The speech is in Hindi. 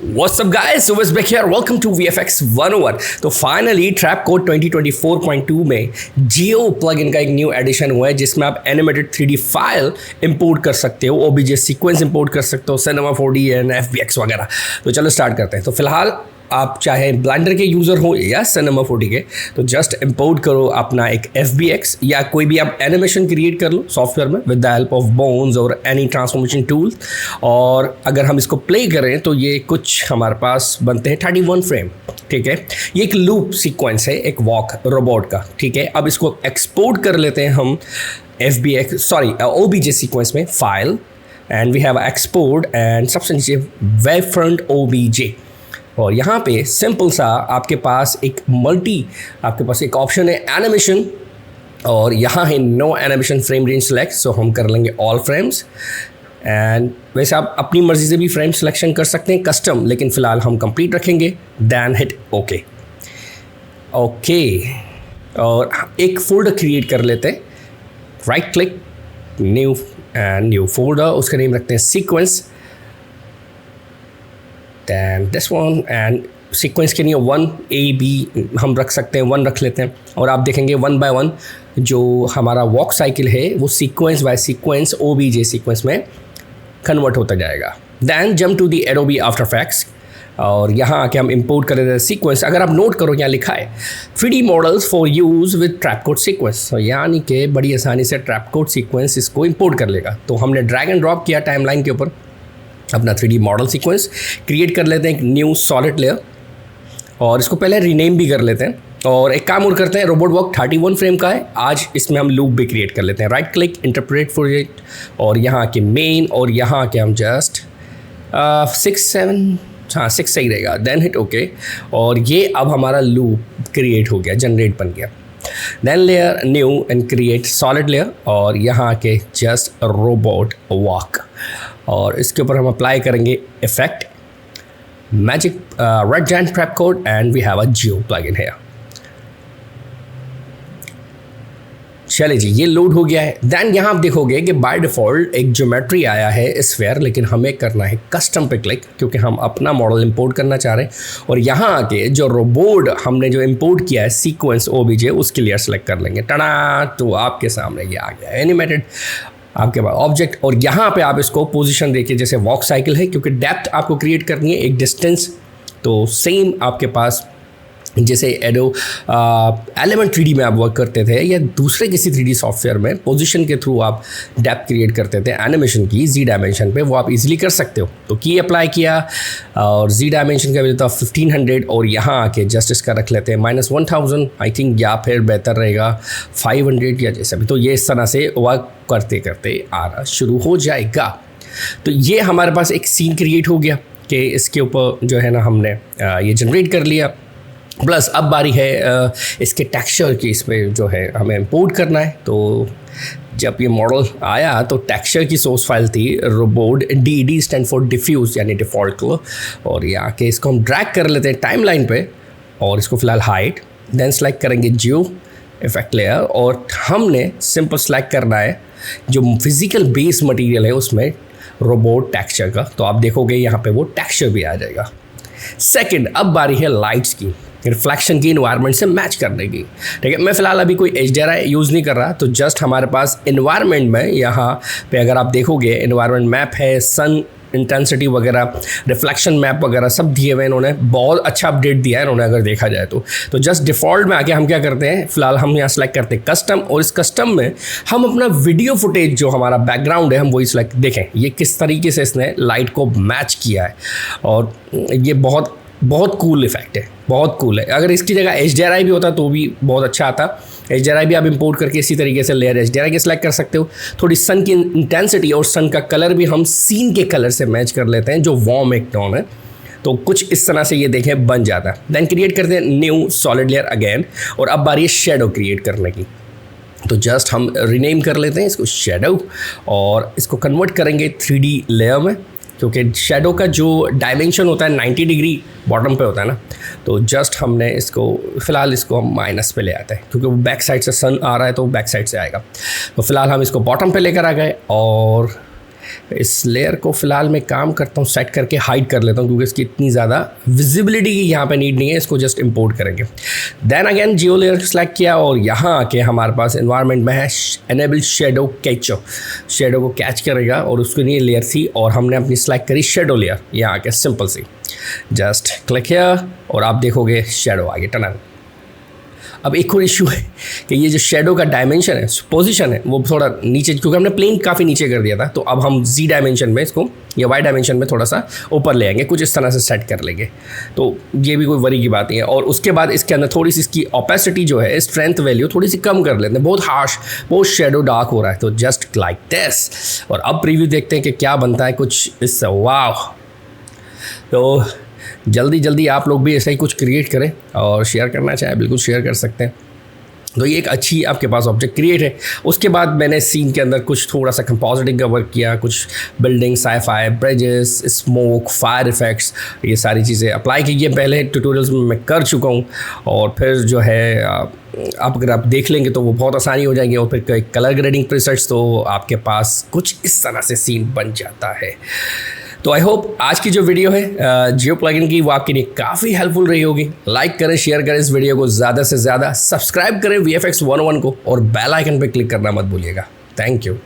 What's up guys, so back here, welcome to VFX 101। तो फाइनली ट्रैप कोड 2024.2 में जियो प्लगइन का एक न्यू एडिशन हुआ है जिसमें आप एनिमेटेड 3D फाइल इंपोर्ट कर सकते हो, OBJ सीक्वेंस इंपोर्ट कर सकते हो, सिनेमा 4D एंड FBX वगैरह। तो चलो स्टार्ट करते हैं। तो फिलहाल आप चाहे ब्लेंडर के यूज़र हो या सिनेमा 4D के, तो जस्ट इंपोर्ट करो अपना एक FBX या कोई भी आप एनिमेशन क्रिएट कर लो सॉफ्टवेयर में with the help of bones और एनी ट्रांसफॉर्मेशन टूल। और अगर हम इसको प्ले करें तो ये कुछ हमारे पास बनते हैं 31 फ्रेम। ठीक है, ये एक लूप सीक्वेंस है एक वॉक रोबोट का। ठीक है, अब इसको एक्सपोर्ट कर लेते हैं हम OBJ सीक्वेंस में file, and we have export and सबसे नीचे वेब फ्रंट OBJ। और यहाँ पे सिंपल सा आपके पास एक ऑप्शन है एनिमेशन, और यहाँ है no animation frame range select, so हम कर लेंगे ऑल फ्रेम्स। एंड वैसे आप अपनी मर्ज़ी से भी फ्रेम सिलेक्शन कर सकते हैं कस्टम, लेकिन फ़िलहाल हम कंप्लीट रखेंगे। Then hit okay. और एक फोल्डर क्रिएट कर लेते हैं, राइट क्लिक न्यू फोल्डर, उसका नेम रखते हैं sequence. Then this one, and sequence के लिए 1AB हम रख सकते हैं, 1 रख लेते हैं। और आप देखेंगे 1 बाय 1 जो हमारा वॉक साइकिल है वो sequence by sequence OBJ sequence में कन्वर्ट होता जाएगा। Then jump to the Adobe After Effects, और यहाँ आके हम इंपोर्ट कर देते हैं सीक्वेंस। अगर आप नोट करो यहाँ लिखा है 3D models for use with Trapcode sequence, यानी कि बड़ी आसानी से ट्रैपकोड सीक्वेंस इसको इंपोर्ट कर लेगा। तो हमने ड्रैग एंड ड्रॉप किया टाइमलाइन के ऊपर अपना 3D मॉडल सीक्वेंस, क्रिएट कर लेते हैं एक न्यू सॉलिड लेयर, और इसको पहले रीनेम भी कर लेते हैं। और एक काम और करते हैं, रोबोट वॉक 31 फ्रेम का है, आज इसमें हम लूप भी क्रिएट कर लेते हैं। Right click interpret for it, और यहाँ के मेन, और यहाँ के हम जस्ट 6 सही रहेगा। देन हिट ओके, और ये अब हमारा लूप क्रिएट हो गया, जनरेट बन गया। Then layer new and create solid layer, और यहाँ के जस्ट रोबोट वॉक, और इसके ऊपर हम अप्लाई करेंगे effect magic Red Giant Trapcode, and we have a geo plugin है। चलिए जी, ये लोड हो गया है। देन यहाँ आप देखोगे कि बाय डिफ़ॉल्ट एक ज्योमेट्री आया है स्फीयर, लेकिन हमें करना है कस्टम पे क्लिक, क्योंकि हम अपना मॉडल इंपोर्ट करना चाह रहे हैं। और यहाँ आके जो रोबोट हमने जो इंपोर्ट किया है सीक्वेंस OBJ, उसकी लेयर सेलेक्ट कर लेंगे। टना, तो आपके सामने ये आ गया एनिमेटेड आपके पास ऑब्जेक्ट। और यहाँ पे आप इसको पोजीशन देखिए, जैसे वॉक साइकिल है, क्योंकि डेप्थ आपको क्रिएट करनी है, एक डिस्टेंस। तो सेम आपके पास जैसे एलिमेंट 3D में आप वर्क करते थे, या दूसरे किसी 3D सॉफ्टवेयर में पोजीशन के थ्रू आप डेप्थ क्रिएट करते थे एनिमेशन की Z डायमेंशन पे, वो आप इजीली कर सकते हो। तो की अप्लाई किया, और Z डायमेंशन का मिलता है 1500, और यहाँ आके जस्ट इसका रख लेते हैं -1000 आई थिंक, या फिर बेहतर रहेगा 500 या जैसा भी। तो ये इस तरह से वर्क करते करते आना शुरू हो जाएगा। तो ये हमारे पास एक सीन क्रिएट हो गया कि इसके ऊपर जो है ना हमने ये जनरेट कर लिया। प्लस अब बारी है इसके टेक्सचर की, इसमें जो है हमें इंपोर्ट करना है। तो जब ये मॉडल आया तो टेक्सचर की सोर्स फाइल थी robot DD stand for diffuse, यानी डिफ़ॉल्ट कलर। और ये आके इसको हम ड्रैग कर लेते हैं टाइमलाइन पे, और इसको फिलहाल हाइट। देन सेलेक्ट करेंगे जियो इफेक्ट लेयर, और हमने सिंपल सेलेक्ट करना है जो फिजिकल बेस मटेरियल है उसमें रोबोट टेक्सचर का। तो आप देखोगे यहाँ पे वो टेक्सचर भी आ जाएगा। सेकंड, अब बारी है लाइट्स की, रिफ्लेक्शन की इन्वायरमेंट से मैच करने की। ठीक है, मैं फ़िलहाल अभी कोई HDRI यूज़ नहीं कर रहा, तो जस्ट हमारे पास इन्वायरमेंट में यहाँ पे अगर आप देखोगे इन्वायरमेंट मैप है, सन इंटेंसिटी वगैरह, रिफ्लेक्शन मैप वगैरह सब दिए हुए इन्होंने, बहुत अच्छा अपडेट दिया है इन्होंने अगर देखा जाए तो जस्ट डिफ़ॉल्ट में आके हम क्या करते हैं, फ़िलहाल हम यहाँ सेलेक्ट करते हैं कस्टम, और इस कस्टम में हम अपना वीडियो फुटेज जो हमारा बैकग्राउंड है हम वही सेलेक्ट, देखें ये किस तरीके से इसने लाइट को मैच किया है। और ये बहुत कूल इफेक्ट है, बहुत कूल है। अगर इसकी जगह HDRI भी होता तो भी बहुत अच्छा आता। HDRI भी आप इंपोर्ट करके इसी तरीके से लेयर HDRI के सेलेक्ट कर सकते हो। थोड़ी सन की इंटेंसिटी और सन का कलर भी हम सीन के कलर से मैच कर लेते हैं, जो वार्म एक टोन है। तो कुछ इस तरह से ये देखें बन जाता है। देन क्रिएट करते हैं न्यू सॉलिड लेयर अगेन, और अब बारी है शेडो क्रिएट करने की। तो जस्ट हम रीनेम कर लेते हैं इसको शेडो, और इसको कन्वर्ट करेंगे 3D लेयर में, क्योंकि शेडो का जो डायमेंशन होता है 90 डिग्री बॉटम पे होता है ना। तो जस्ट हमने इसको फ़िलहाल इसको हम माइनस पे ले आते हैं, क्योंकि वो बैक साइड से सन आ रहा है तो बैक साइड से आएगा। तो फ़िलहाल हम इसको बॉटम पे लेकर आ गए, और इस लेयर को फ़िलहाल मैं काम करता हूँ सेट करके हाइड कर लेता हूँ, क्योंकि इसकी इतनी ज़्यादा विजिबिलिटी की यहाँ पे नीड नहीं है, इसको जस्ट इंपोर्ट करेंगे। देन अगेन जियो लेयर सेलेक्ट किया और यहाँ आके हमारे पास एनवायरनमेंट में है एनेबल शेडो कैचर, शेडो को कैच करेगा और उसके लिए लेयर थी और हमने अपनी सेलेक्ट करी शेडो लेयर। यहाँ आके सिंपल सी जस्ट क्लिक किया और आप देखोगे शेडो आगे टनल। अब एक और इशू है कि ये जो शेडो का डायमेंशन है, पोजीशन है, वो थोड़ा नीचे, क्योंकि हमने प्लेन काफ़ी नीचे कर दिया था, तो अब हम जी डायमेंशन में इसको या वाई डायमेंशन में थोड़ा सा ऊपर ले आएंगे, कुछ इस तरह से सेट कर लेंगे। तो ये भी कोई वरी की बात नहीं है। और उसके बाद इसके अंदर थोड़ी सी इसकी ओपेसिटी जो है, स्ट्रेंथ वैल्यू थोड़ी सी कम कर लेते हैं, बहुत हार्श, बहुत शेडो डार्क हो रहा है, तो जस्ट लाइक दिस। और अब प्रीव्यू देखते हैं कि क्या बनता है कुछ इससे। वाह, तो जल्दी आप लोग भी ऐसा ही कुछ क्रिएट करें और शेयर करना चाहे बिल्कुल शेयर कर सकते हैं। तो ये एक अच्छी आपके पास ऑब्जेक्ट क्रिएट है। उसके बाद मैंने सीन के अंदर कुछ थोड़ा सा कंपोजिटिंग का वर्क किया, कुछ building, sci-fi, bridges, smoke, fire effects, ये सारी चीज़ें अप्लाई की। ये पहले ट्यूटोरियल्स में मैं कर चुका हूँ और फिर जो है आप अगर आप देख लेंगे तो वो बहुत आसानी हो जाएगी। और फिर कलर ग्रेडिंग प्रीसेट्स, तो आपके पास कुछ इस तरह से सीन बन जाता है। तो आई होप आज की जो वीडियो है जियो प्लगइन की, वो आपके लिए काफ़ी हेल्पफुल रही होगी। लाइक करें, शेयर करें इस वीडियो को ज़्यादा से ज़्यादा, सब्सक्राइब करें VFX 101 को और बेल आइकन पर क्लिक करना मत भूलिएगा। Thank you.